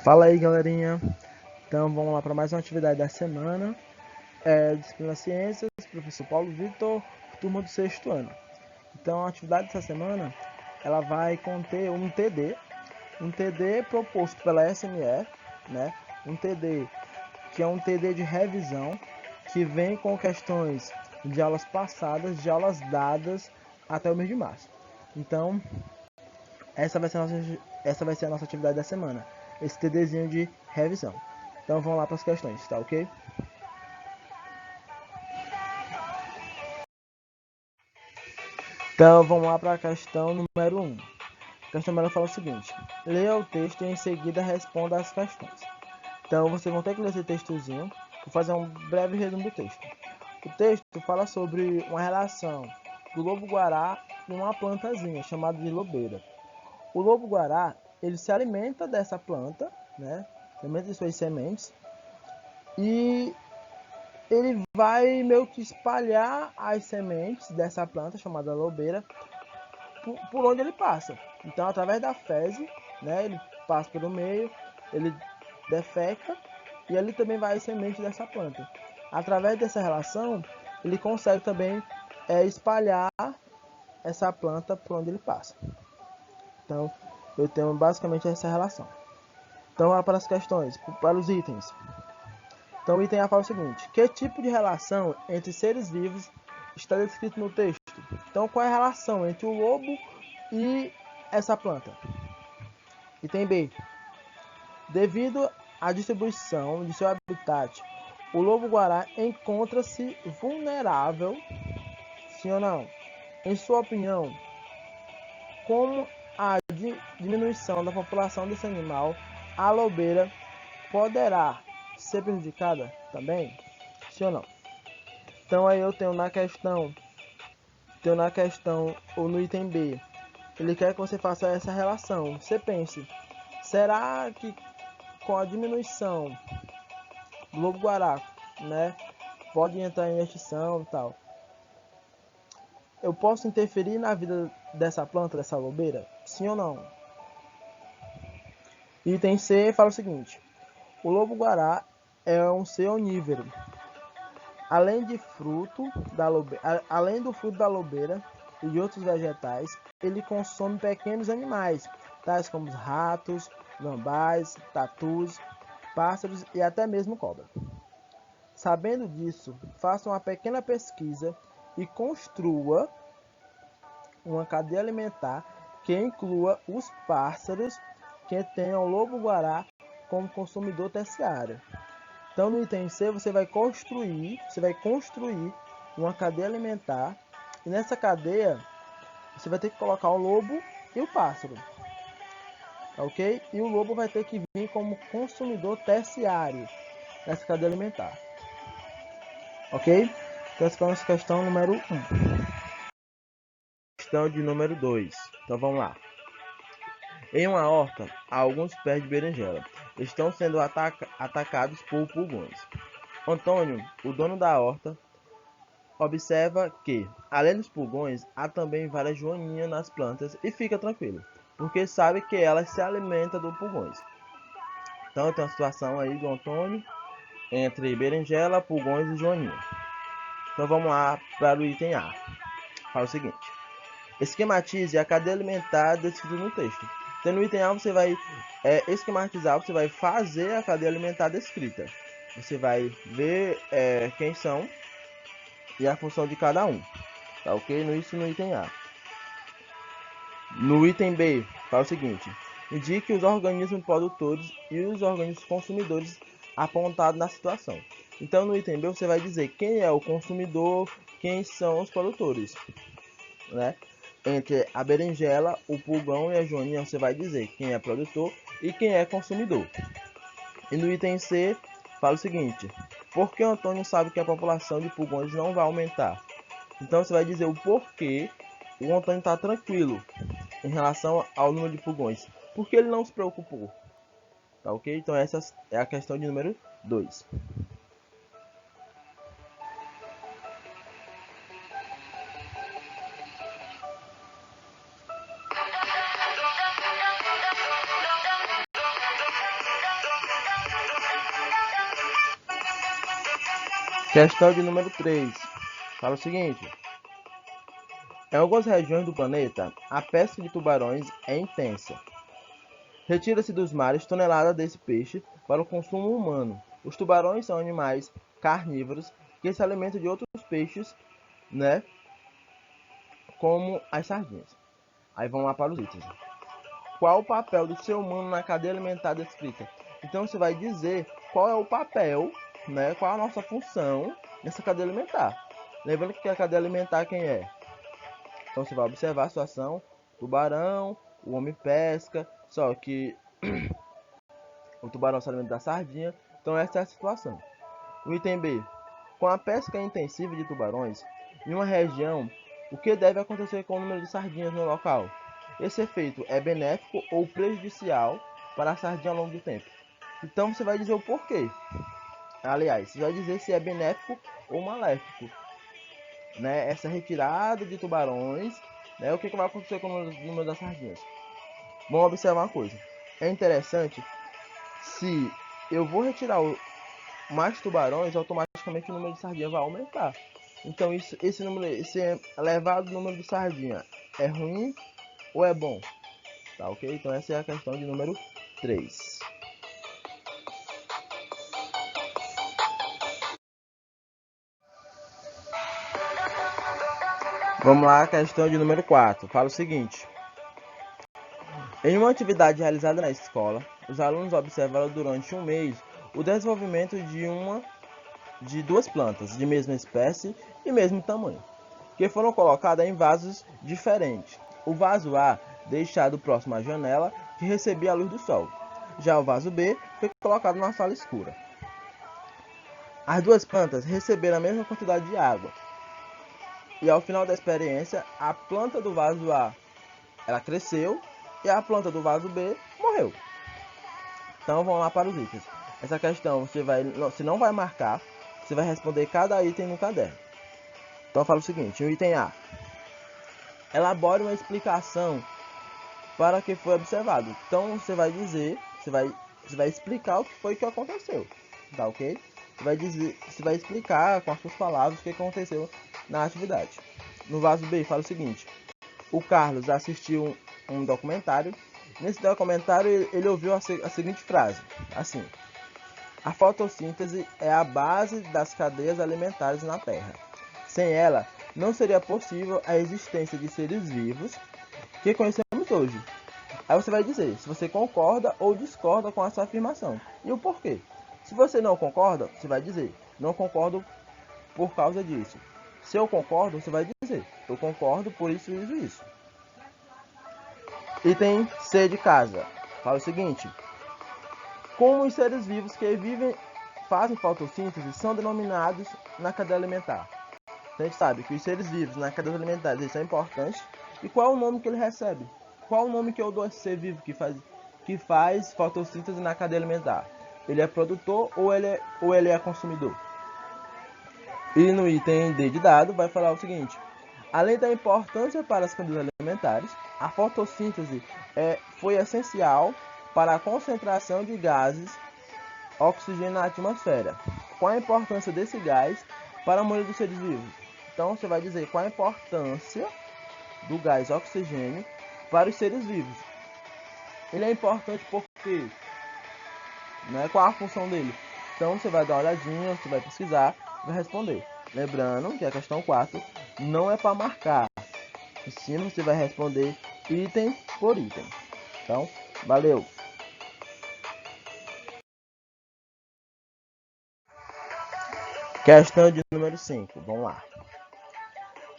Fala aí, galerinha. Então vamos lá para mais uma atividade da semana. Disciplina Ciências, professor Paulo Vitor, turma do 6º ano. Então a atividade dessa semana ela vai conter um TD proposto pela SME, né? Um TD que é um TD de revisão que vem com questões de aulas passadas, de aulas dadas até o mês de março. Então essa vai ser a nossa atividade da semana, esse TDzinho de revisão. Então vamos lá para as questões, tá ok? Então vamos lá para a questão número 1. A questão número fala o seguinte: leia o texto e em seguida responda as questões. Então vocês vão ter que ler esse textozinho. Vou fazer um breve resumo do texto. O texto fala sobre uma relação do lobo-guará e uma plantazinha chamada de lobeira. O lobo-guará ele se alimenta dessa planta, né? Se alimenta de suas sementes e ele vai meio que espalhar as sementes dessa planta chamada lobeira por onde ele passa. Então, através da fezes, né, ele passa pelo meio, ele defeca e ali também vai as sementes dessa planta. Através dessa relação, ele consegue também espalhar essa planta por onde ele passa. Então, eu tenho basicamente essa relação. Então, vamos para as questões, para os itens. Então, o item A fala o seguinte: que tipo de relação entre seres vivos está descrito no texto? Então, qual é a relação entre o lobo e essa planta? Item B: devido à distribuição de seu habitat, o lobo-guará encontra-se vulnerável? Sim ou não? Em sua opinião, como a diminuição da população desse animal, a lobeira poderá ser prejudicada também? Sim ou não? Então aí eu tenho na questão ou no item B, ele quer que você faça essa relação. Você pense, será que com a diminuição do lobo-guará, né, pode entrar em extinção e tal, eu posso interferir na vida dessa planta, dessa lobeira? Sim ou não? Item C fala o seguinte: o lobo-guará é um ser onívoro. Além do fruto da lobeira e de outros vegetais, ele consome pequenos animais, tais como ratos, gambás, tatus, pássaros e até mesmo cobra. Sabendo disso, faça uma pequena pesquisa e construa uma cadeia alimentar que inclua os pássaros que tenham lobo-guará como consumidor terciário. Então, no item C, você vai construir uma cadeia alimentar. E nessa cadeia, você vai ter que colocar o lobo e o pássaro. Ok? E o lobo vai ter que vir como consumidor terciário nessa cadeia alimentar. Ok? Então, essa foi a nossa questão número 1. Questão de número 2. Então, vamos lá. Em uma horta, há alguns pés de berinjela. Estão sendo atacados por pulgões. Antônio, o dono da horta, observa que, além dos pulgões, há também várias joaninhas nas plantas e fica tranquilo, porque sabe que elas se alimentam dos pulgões. Então tem uma situação aí do Antônio entre berinjela, pulgões e joaninha. Então vamos lá para o item A. Fala o seguinte: esquematize a cadeia alimentar descrita no texto. Então no item A você vai esquematizar, você vai fazer a cadeia alimentar descrita. Você vai ver quem são e a função de cada um. Tá ok? Isso no item A. No item B, fala o seguinte: indique os organismos produtores e os organismos consumidores apontados na situação. Então, no item B, você vai dizer quem é o consumidor, quem são os produtores, né? Entre a berinjela, o pulgão e a joaninha, você vai dizer quem é produtor e quem é consumidor. E no item C, fala o seguinte: por que o Antônio sabe que a população de pulgões não vai aumentar? Então, você vai dizer o porquê o Antônio está tranquilo em relação ao número de pulgões. Por que ele não se preocupou? Tá ok? Então essa é a questão de número 2. Questão de número 3. Fala o seguinte. Em algumas regiões do planeta, a pesca de tubarões é intensa. Retira-se dos mares toneladas desse peixe para o consumo humano. Os tubarões são animais carnívoros que se alimentam de outros peixes, né? Como as sardinhas. Aí vamos lá para os itens. Qual o papel do ser humano na cadeia alimentar descrita? Então você vai dizer qual é o papel, né? Qual a nossa função nessa cadeia alimentar. Lembrando que a cadeia alimentar quem é? Então você vai observar a situação: tubarão, o homem pesca, só que o tubarão se alimenta da sardinha. Então essa é a situação. O item B. Com a pesca intensiva de tubarões em uma região, o que deve acontecer com o número de sardinhas no local? Esse efeito é benéfico ou prejudicial para a sardinha ao longo do tempo? Então você vai dizer o porquê. Aliás, você vai dizer se é benéfico ou maléfico, né? Essa retirada de tubarões, né? O que vai acontecer com o número das sardinhas? Vamos observar uma coisa. É interessante, se eu vou retirar mais tubarões, automaticamente o número de sardinhas vai aumentar. Então esse elevado número de sardinha é ruim ou é bom? Tá ok? Então essa é a questão de número 3. Vamos lá, a questão de número 4. Fala o seguinte. Em uma atividade realizada na escola, os alunos observaram durante um mês o desenvolvimento de duas plantas de mesma espécie e mesmo tamanho, que foram colocadas em vasos diferentes. O vaso A, deixado próximo à janela, que recebia a luz do sol. Já o vaso B foi colocado numa sala escura. As duas plantas receberam a mesma quantidade de água. E ao final da experiência, a planta do vaso A ela cresceu e a planta do vaso B morreu. Então vamos lá para os itens. Essa questão você não vai marcar, você vai responder cada item no caderno. Então fala o seguinte, o item A. Elabore uma explicação para o que foi observado. Então você vai dizer, você vai explicar o que foi que aconteceu, tá ok? Você vai explicar com as suas palavras o que aconteceu na atividade. No vaso B fala o seguinte: o Carlos assistiu um documentário. Nesse documentário ele ouviu a seguinte frase, assim: a fotossíntese é a base das cadeias alimentares na Terra. Sem ela, não seria possível a existência de seres vivos que conhecemos hoje. Aí você vai dizer se você concorda ou discorda com essa afirmação e o porquê. Se você não concorda, você vai dizer não concordo por causa disso. Se eu concordo, você vai dizer eu concordo por isso, isso e isso. Item C de casa. Fala o seguinte: como os seres vivos que fazem fotossíntese são denominados na cadeia alimentar? Então a gente sabe que os seres vivos na cadeia alimentar eles são importantes. E qual é o nome que ele recebe? Qual o nome que eu dou a esse ser vivo que faz fotossíntese na cadeia alimentar? Ele é produtor ou ele é consumidor? E no item D de dado vai falar o seguinte: além da importância para as cadeias alimentares, a fotossíntese foi essencial para a concentração de gases oxigênio na atmosfera. Qual a importância desse gás para a maioria dos seres vivos? Então você vai dizer qual a importância do gás oxigênio para os seres vivos. Ele é importante porque, né, qual a função dele? Então você vai dar uma olhadinha, você vai pesquisar, vai responder. Lembrando que a questão 4 não é para marcar. Em cima você vai responder item por item. Então, valeu! Questão de número 5. Vamos lá.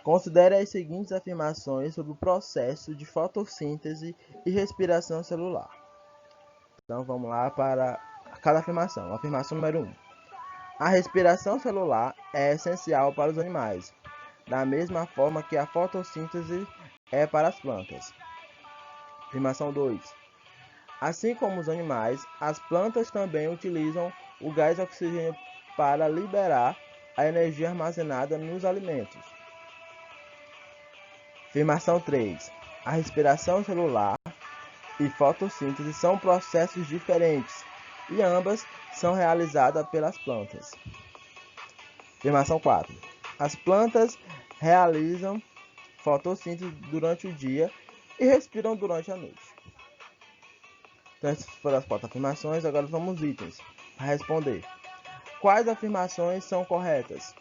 Considere as seguintes afirmações sobre o processo de fotossíntese e respiração celular. Então vamos lá para cada afirmação. Afirmação número 1. A respiração celular é essencial para os animais, da mesma forma que a fotossíntese é para as plantas. Afirmação 2. Assim como os animais, as plantas também utilizam o gás oxigênio para liberar a energia armazenada nos alimentos. Afirmação 3. A respiração celular e fotossíntese são processos diferentes e ambas são realizadas pelas plantas. Afirmação 4. As plantas realizam fotossíntese durante o dia e respiram durante a noite. Então, essas foram as 4 afirmações. Agora vamos aos itens para responder. Quais afirmações são corretas?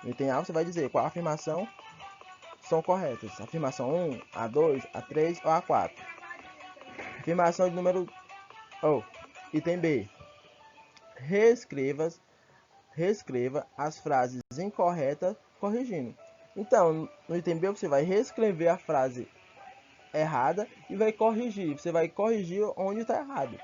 No item A você vai dizer qual afirmação são corretas. Afirmação 1, a 2, a 3 ou a 4. Afirmação de número... item B. Reescreva as frases incorretas corrigindo. Então, no item B você vai reescrever a frase errada e vai corrigir. Você vai corrigir onde está errado.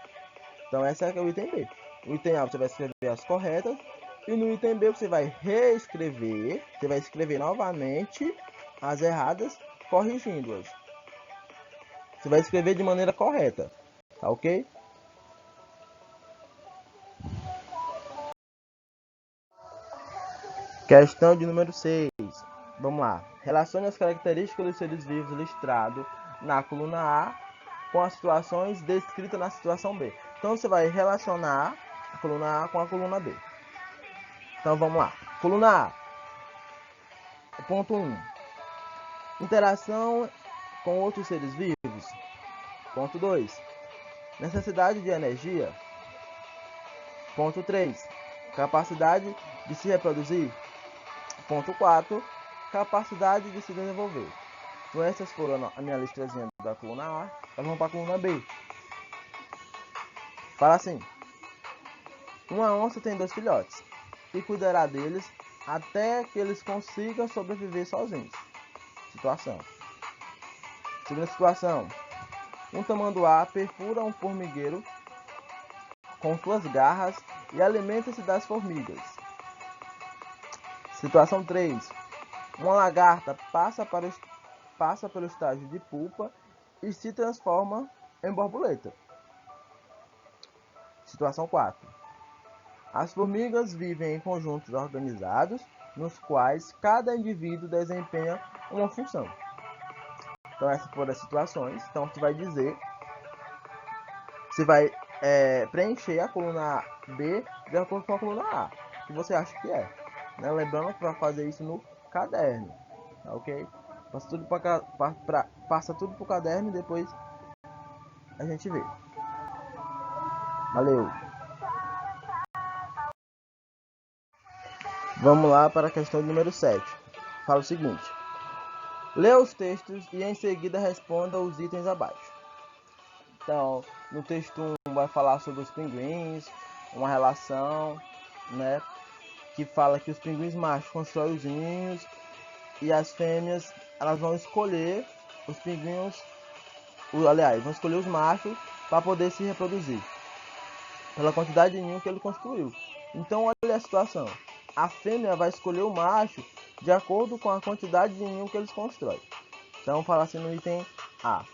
Então, essa é o item B. No item A você vai escrever as corretas. E no item B você vai reescrever. Você vai escrever novamente as erradas, corrigindo-as. Você vai escrever de maneira correta. Tá ok? Questão de número 6. Vamos lá. Relacione as características dos seres vivos listados na coluna A com as situações descritas na situação B. Então você vai relacionar a coluna A com a coluna B. Então vamos lá. Coluna A. Ponto 1. Interação com outros seres vivos. Ponto 2. Necessidade de energia. Ponto 3. Capacidade de se reproduzir. Ponto 4. Capacidade de se desenvolver. Então essas foram a minha listazinha da coluna A. Agora vamos para a coluna B. Fala assim. Uma onça tem 2 filhotes e cuidará deles até que eles consigam sobreviver sozinhos. Situação. Segunda situação. Um tamanduá perfura um formigueiro com suas garras e alimenta-se das formigas. Situação 3. Uma lagarta passa pelo estágio de pupa e se transforma em borboleta. Situação 4. As formigas vivem em conjuntos organizados, nos quais cada indivíduo desempenha uma função. Então essas foram as situações. Então você vai dizer, você vai preencher a coluna B de acordo com a coluna A, que você acha que é. Né? Lembrando para fazer isso no caderno, tá ok? Passa tudo pro caderno e depois a gente vê. Valeu! Vamos lá para a questão número 7. Fala o seguinte. Lê os textos e em seguida responda os itens abaixo. Então, no texto 1 vai falar sobre os pinguins, uma relação, né? Que fala que os pinguins machos constroem os ninhos e as fêmeas, elas vão escolher os pinguins, vão escolher os machos para poder se reproduzir pela quantidade de ninho que ele construiu. Então, olha a situação. A fêmea vai escolher o macho de acordo com a quantidade de ninho que eles constroem. Então, fala assim no item A.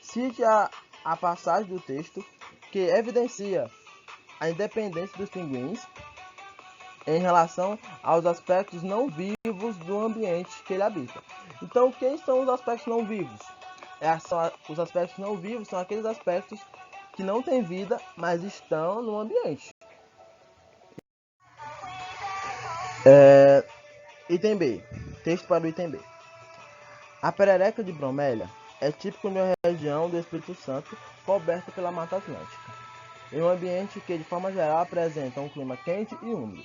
Cite a passagem do texto que evidencia a independência dos pinguins em relação aos aspectos não vivos do ambiente que ele habita. Então, quem são os aspectos não vivos? Os aspectos não vivos são aqueles aspectos que não têm vida, mas estão no ambiente. Item B. Texto para o item B. A perereca de bromélia é típico de uma região do Espírito Santo coberta pela Mata Atlântica, em um ambiente que, de forma geral, apresenta um clima quente e úmido.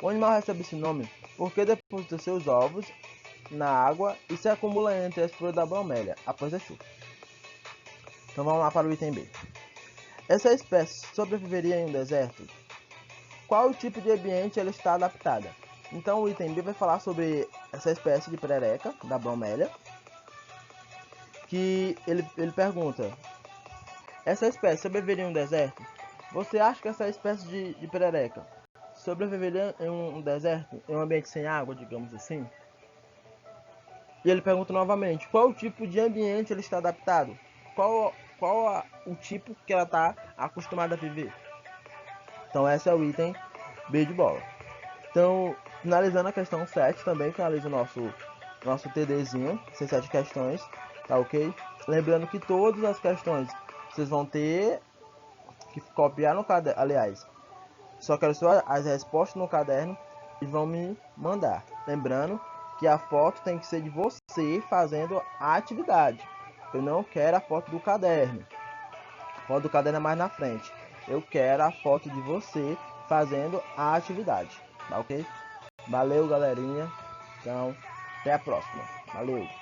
O animal recebe esse nome porque deposita seus ovos na água e se acumula entre as flores da bromélia após a chuva. Então vamos lá para o item B. Essa espécie sobreviveria em um deserto? Qual o tipo de ambiente ela está adaptada? Então o item B vai falar sobre essa espécie de perereca da bromélia, que ele pergunta: essa espécie sobreviveria em um deserto? Você acha que essa espécie de perereca sobreviveria em um deserto, em um ambiente sem água, digamos assim? E ele pergunta novamente: qual o tipo de ambiente ele está adaptado? Qual o tipo que ela está acostumada a viver? Então esse é o item B de bola. Então, finalizando a questão 7, também finaliza o nosso TDzinho, essas 7 questões, tá ok? Lembrando que todas as questões vocês vão ter que copiar no caderno, aliás, só quero só as respostas no caderno e vão me mandar. Lembrando que a foto tem que ser de você fazendo a atividade. Eu não quero a foto do caderno. A foto do caderno é mais na frente. Eu quero a foto de você fazendo a atividade. Tá ok? Valeu, galerinha. Então, até a próxima. Valeu.